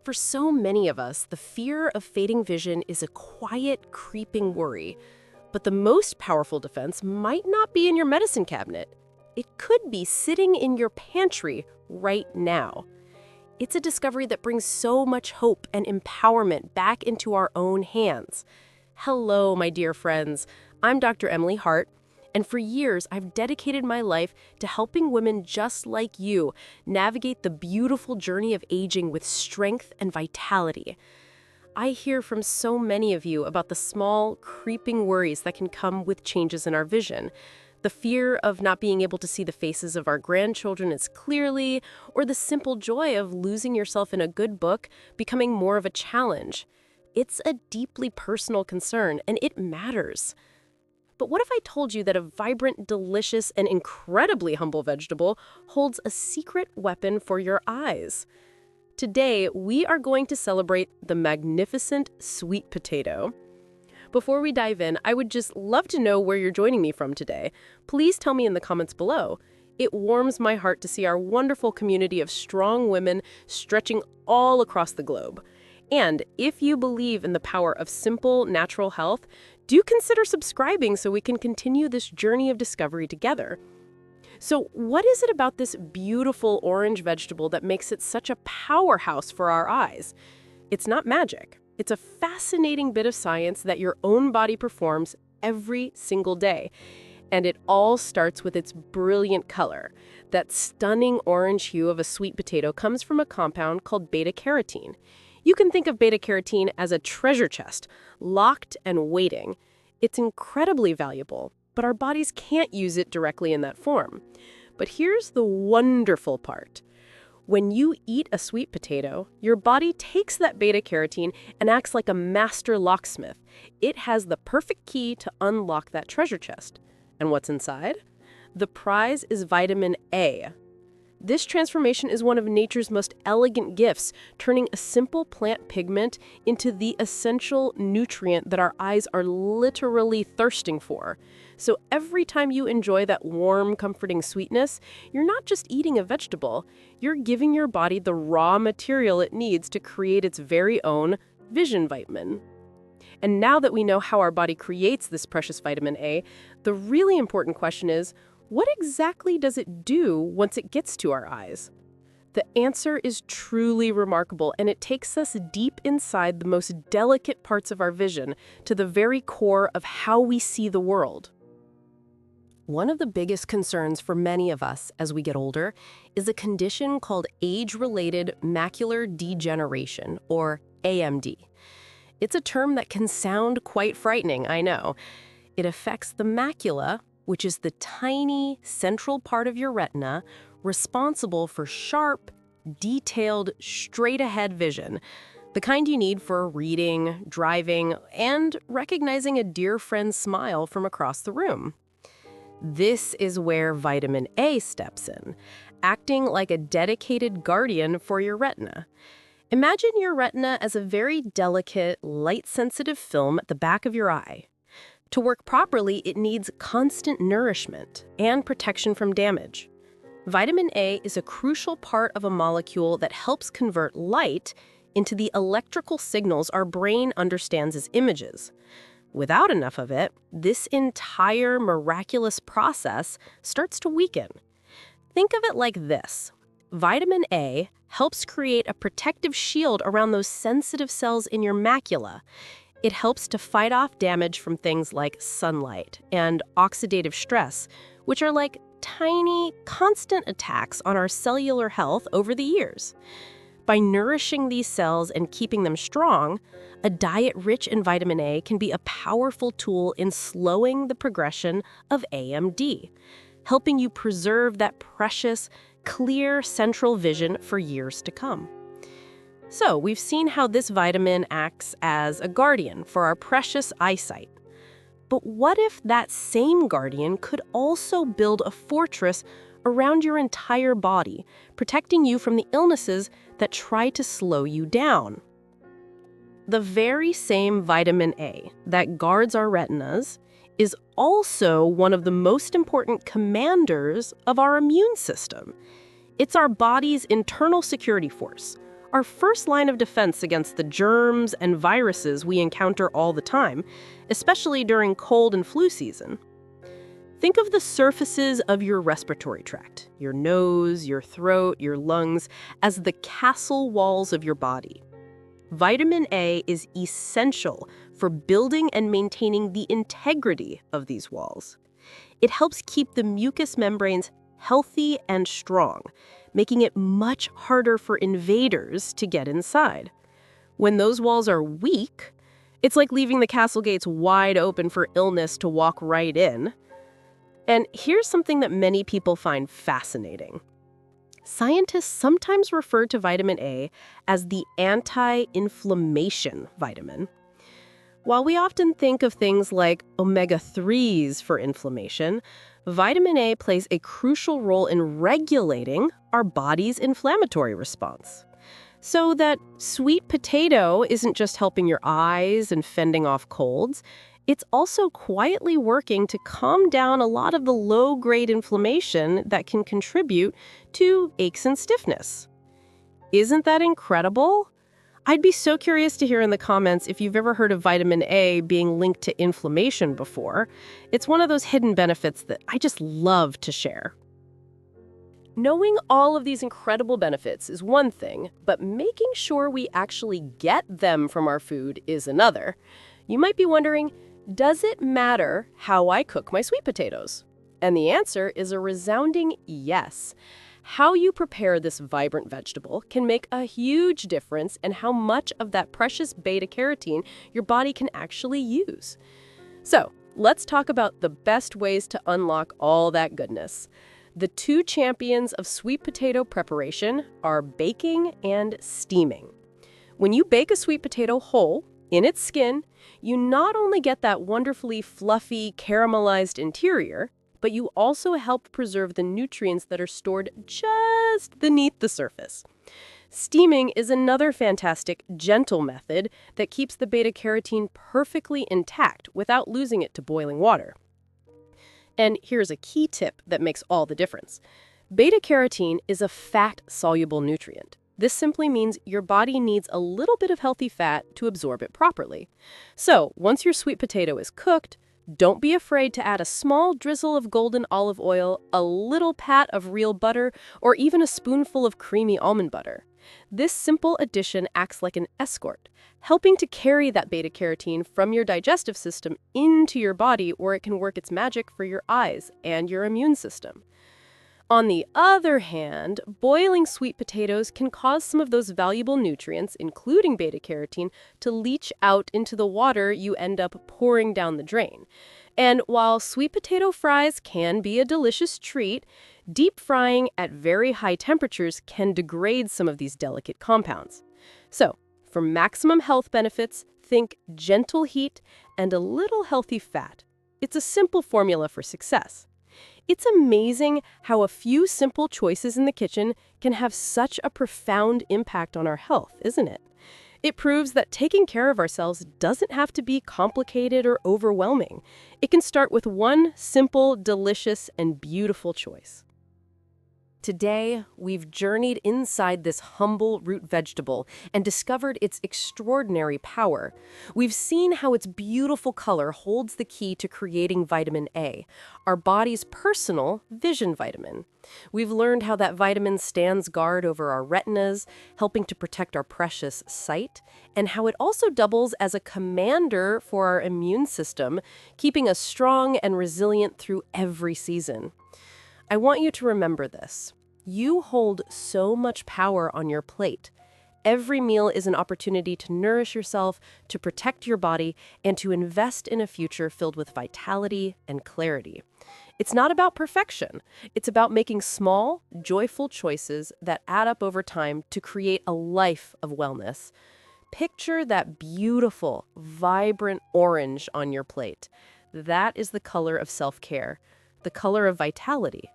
For so many of us, the fear of fading vision is a quiet, creeping worry. But the most powerful defense might not be in your medicine cabinet. It could be sitting in your pantry right now. It's a discovery that brings so much hope and empowerment back into our own hands. Hello, my dear friends. I'm Dr. Emily Hart, and for years I've dedicated my life to helping women just like you navigate the beautiful journey of aging with strength and vitality. I hear from so many of you about the small, creeping worries that can come with changes in our vision. The fear of not being able to see the faces of our grandchildren as clearly, or the simple joy of losing yourself in a good book becoming more of a challenge. It's a deeply personal concern, and it matters. But what if I told you that a vibrant, delicious, and incredibly humble vegetable holds a secret weapon for your eyes? Today, we are going to celebrate the magnificent sweet potato. Before we dive in, I would just love to know where you're joining me from today. Please tell me in the comments below. It warms my heart to see our wonderful community of strong women stretching all across the globe. And if you believe in the power of simple, natural health, do consider subscribing so we can continue this journey of discovery together. So what is it about this beautiful orange vegetable that makes it such a powerhouse for our eyes? It's not magic. It's a fascinating bit of science that your own body performs every single day. And it all starts with its brilliant color. That stunning orange hue of a sweet potato comes from a compound called beta-carotene. You can think of beta-carotene as a treasure chest, locked and waiting. It's incredibly valuable, but our bodies can't use it directly in that form. But here's the wonderful part. When you eat a sweet potato, your body takes that beta-carotene and acts like a master locksmith. It has the perfect key to unlock that treasure chest. And what's inside? The prize is vitamin A. This transformation is one of nature's most elegant gifts, turning a simple plant pigment into the essential nutrient that our eyes are literally thirsting for. So every time you enjoy that warm, comforting sweetness, you're not just eating a vegetable, you're giving your body the raw material it needs to create its very own vision vitamin. And now that we know how our body creates this precious vitamin A, the really important question is, what exactly does it do once it gets to our eyes? The answer is truly remarkable, and it takes us deep inside the most delicate parts of our vision, to the very core of how we see the world. One of the biggest concerns for many of us as we get older is a condition called age-related macular degeneration, or AMD. It's a term that can sound quite frightening, I know. It affects the macula, which is the tiny central part of your retina responsible for sharp, detailed, straight-ahead vision, the kind you need for reading, driving, and recognizing a dear friend's smile from across the room. This is where vitamin A steps in, acting like a dedicated guardian for your retina. Imagine your retina as a very delicate, light-sensitive film at the back of your eye. To work properly, it needs constant nourishment and protection from damage. Vitamin A is a crucial part of a molecule that helps convert light into the electrical signals our brain understands as images. Without enough of it, this entire miraculous process starts to weaken. Think of it like this. Vitamin A helps create a protective shield around those sensitive cells in your macula. It helps to fight off damage from things like sunlight and oxidative stress, which are like tiny, constant attacks on our cellular health over the years. By nourishing these cells and keeping them strong, a diet rich in vitamin A can be a powerful tool in slowing the progression of AMD, helping you preserve that precious, clear central vision for years to come. So, we've seen how this vitamin acts as a guardian for our precious eyesight. But what if that same guardian could also build a fortress around your entire body, protecting you from the illnesses that try to slow you down? The very same vitamin A that guards our retinas is also one of the most important commanders of our immune system. It's our body's internal security force, our first line of defense against the germs and viruses we encounter all the time, especially during cold and flu season. Think of the surfaces of your respiratory tract, your nose, your throat, your lungs, as the castle walls of your body. Vitamin A is essential for building and maintaining the integrity of these walls. It helps keep the mucous membranes healthy and strong, making it much harder for invaders to get inside. When those walls are weak, it's like leaving the castle gates wide open for illness to walk right in. And here's something that many people find fascinating. Scientists sometimes refer to vitamin A as the anti-inflammation vitamin. While we often think of things like omega-3s for inflammation, vitamin A plays a crucial role in regulating our body's inflammatory response. So that sweet potato isn't just helping your eyes and fending off colds, it's also quietly working to calm down a lot of the low-grade inflammation that can contribute to aches and stiffness. Isn't that incredible? I'd be so curious to hear in the comments if you've ever heard of vitamin A being linked to inflammation before. It's one of those hidden benefits that I just love to share. Knowing all of these incredible benefits is one thing, but making sure we actually get them from our food is another. You might be wondering, does it matter how I cook my sweet potatoes? And the answer is a resounding yes. How you prepare this vibrant vegetable can make a huge difference in how much of that precious beta-carotene your body can actually use. So, let's talk about the best ways to unlock all that goodness. The two champions of sweet potato preparation are baking and steaming. When you bake a sweet potato whole, in its skin, you not only get that wonderfully fluffy, caramelized interior, but you also help preserve the nutrients that are stored just beneath the surface. Steaming is another fantastic, gentle method that keeps the beta-carotene perfectly intact without losing it to boiling water. And here's a key tip that makes all the difference. Beta-carotene is a fat-soluble nutrient. This simply means your body needs a little bit of healthy fat to absorb it properly. So, once your sweet potato is cooked, don't be afraid to add a small drizzle of golden olive oil, a little pat of real butter, or even a spoonful of creamy almond butter. This simple addition acts like an escort, helping to carry that beta-carotene from your digestive system into your body where it can work its magic for your eyes and your immune system. On the other hand, boiling sweet potatoes can cause some of those valuable nutrients, including beta-carotene, to leach out into the water you end up pouring down the drain. And while sweet potato fries can be a delicious treat, deep frying at very high temperatures can degrade some of these delicate compounds. So, for maximum health benefits, think gentle heat and a little healthy fat. It's a simple formula for success. It's amazing how a few simple choices in the kitchen can have such a profound impact on our health, isn't it? It proves that taking care of ourselves doesn't have to be complicated or overwhelming. It can start with one simple, delicious, and beautiful choice. Today, we've journeyed inside this humble root vegetable and discovered its extraordinary power. We've seen how its beautiful color holds the key to creating vitamin A, our body's personal vision vitamin. We've learned how that vitamin stands guard over our retinas, helping to protect our precious sight, and how it also doubles as a commander for our immune system, keeping us strong and resilient through every season. I want you to remember this. You hold so much power on your plate. Every meal is an opportunity to nourish yourself, to protect your body, and to invest in a future filled with vitality and clarity. It's not about perfection. It's about making small, joyful choices that add up over time to create a life of wellness. Picture that beautiful, vibrant orange on your plate. That is the color of self-care, the color of vitality.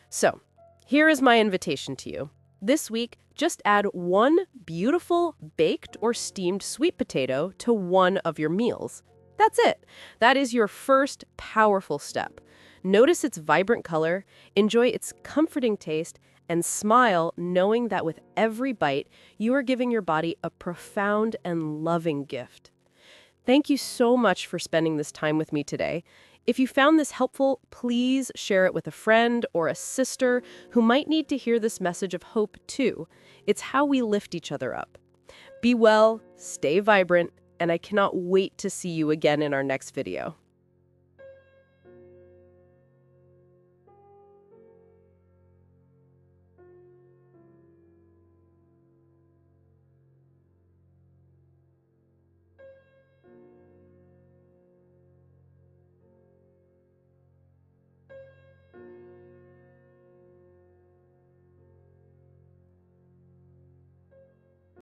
So, here is my invitation to you. This week, just add one beautiful baked or steamed sweet potato to one of your meals. That's it. That is your first powerful step. Notice its vibrant color, enjoy its comforting taste, and smile knowing that with every bite, you are giving your body a profound and loving gift. Thank you so much for spending this time with me today. If you found this helpful, please share it with a friend or a sister who might need to hear this message of hope too. It's how we lift each other up. Be well, stay vibrant, and I cannot wait to see you again in our next video.